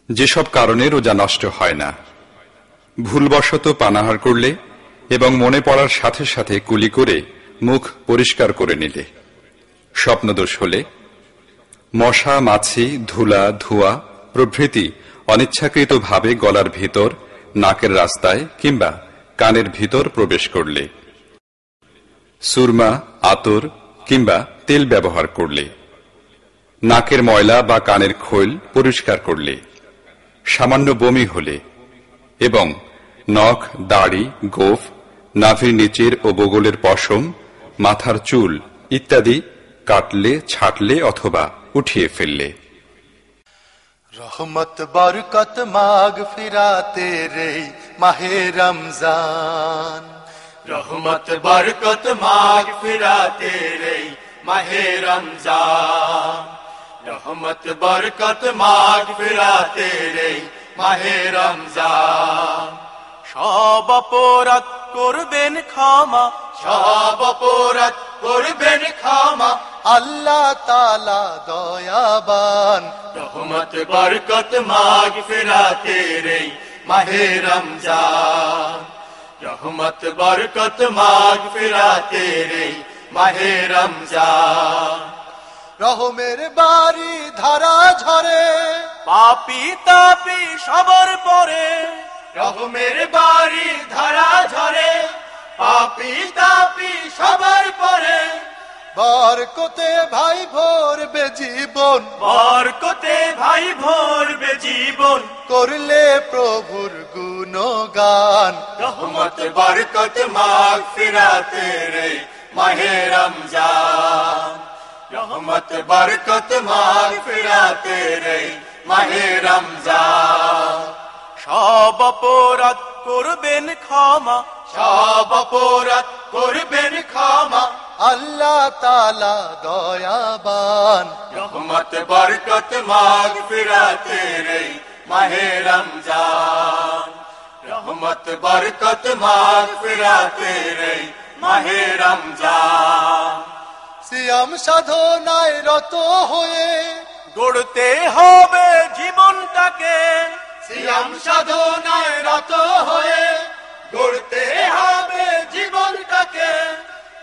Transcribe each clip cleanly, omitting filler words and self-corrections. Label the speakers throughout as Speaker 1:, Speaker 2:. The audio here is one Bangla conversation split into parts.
Speaker 1: যেসব কারণে রোজা নষ্ট হয় না। ভুলবশত পানাহার করলে এবং মনে পড়ার সাথে সাথে কুলি করে মুখ পরিষ্কার করে নিলে, স্বপ্নদোষ হলে, মশা মাছি ধুলা ধোঁয়া প্রভৃতি অনিচ্ছাকৃতভাবে গলার ভিতর, নাকের রাস্তায় কিংবা কানের ভিতর প্রবেশ করলে, সুরমা আতর কিংবা তেল ব্যবহার করলে, নাকের ময়লা বা কানের খোল পরিষ্কার করলে, সামান্য বমি হলে এবং নখ দাড়ি গোঁফ নাভির নিচের ও বগলের পশম মাথার চুল ইত্যাদি কাটলে ছাটলে অথবা উঠিয়ে ফেললে।
Speaker 2: রহমত বরকত মাগফিরাতে রে মাহে রমজান,
Speaker 3: রহমত বরকত মাগফিরাতে রে মাহে রমজান, রহমত বরকত মাগফিরাতে রে মাহে রমজান। সব অপরাধ করবেন ক্ষমা, সব অপরাধ করবেন ক্ষমা,
Speaker 2: আল্লাহ তাআলা দয়াবান।
Speaker 3: রহমত বরকত মাগফিরাতে রে মাহে রমজান, রহমত বরকত মাগফিরাতে রে মাহে রমজান।
Speaker 2: রহমের বাড়ি ধারা ঝরে,
Speaker 3: পাপী তাপী সবার পরে, রহমের বাড়ি ধারা ঝরে, পাপী তাপী সবার পরে।
Speaker 2: বরকতে ভাই ভরবে জীবন,
Speaker 3: বরকতে ভাই ভরবে জীবন,
Speaker 2: করলে প্রভুর গুণগান।
Speaker 3: রহমত বরকত মাগফিরাতে রে মাহে রমজান, রহমত বরকত মাগফিরাতে রে মাহে রমজান। সব অপরাধ করবেন ক্ষমা, সব অপরাধ করবেন ক্ষমা,
Speaker 2: আল্লাহ তাআলা দয়াবান।
Speaker 3: রহমত বরকত মাগফিরাতে রে মাহে রমজান, রহমত বরকত মাগফিরাতে রে মাহে রমজান।
Speaker 2: সিয়াম সাধনায় রত হয়ে
Speaker 3: গড়তে হবে জীবনটাকে, সিয়াম সাধনায় রত হয়ে গড়তে হবে জীবনটাকে।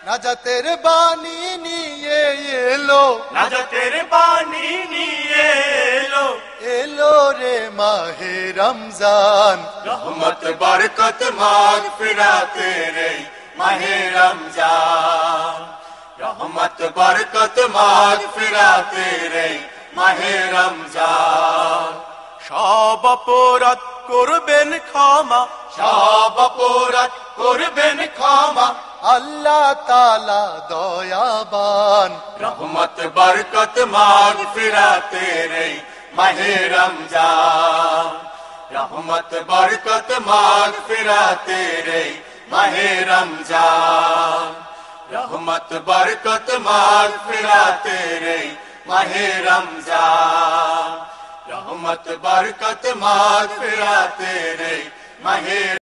Speaker 2: নাজাতের বাণী নিয়ে এলো,
Speaker 3: নাজাতের বাণী নিয়ে এলো,
Speaker 2: এলো রে মাহে রমজান।
Speaker 3: রহমত বরকত মাগফিরাতে রে মাহে রমজান, রহমত বরকত মাগফিরাতে রে মাহে রমজান। সব অপরাধ করবেন ক্ষমা, সব অপরাধ করবেন ক্ষমা,
Speaker 2: আল্লাহ তাআলা দয়াবান।
Speaker 3: রহমত বরকত মাগফিরাতে রে মাহে রমজান, রহমত বরকত মাগফিরাতে রে মাহে রমজান, রহমত বরকত মাগফিরাতে রে মাহে রমজান, রহমত বরকত মাগফিরাতে রে মাহে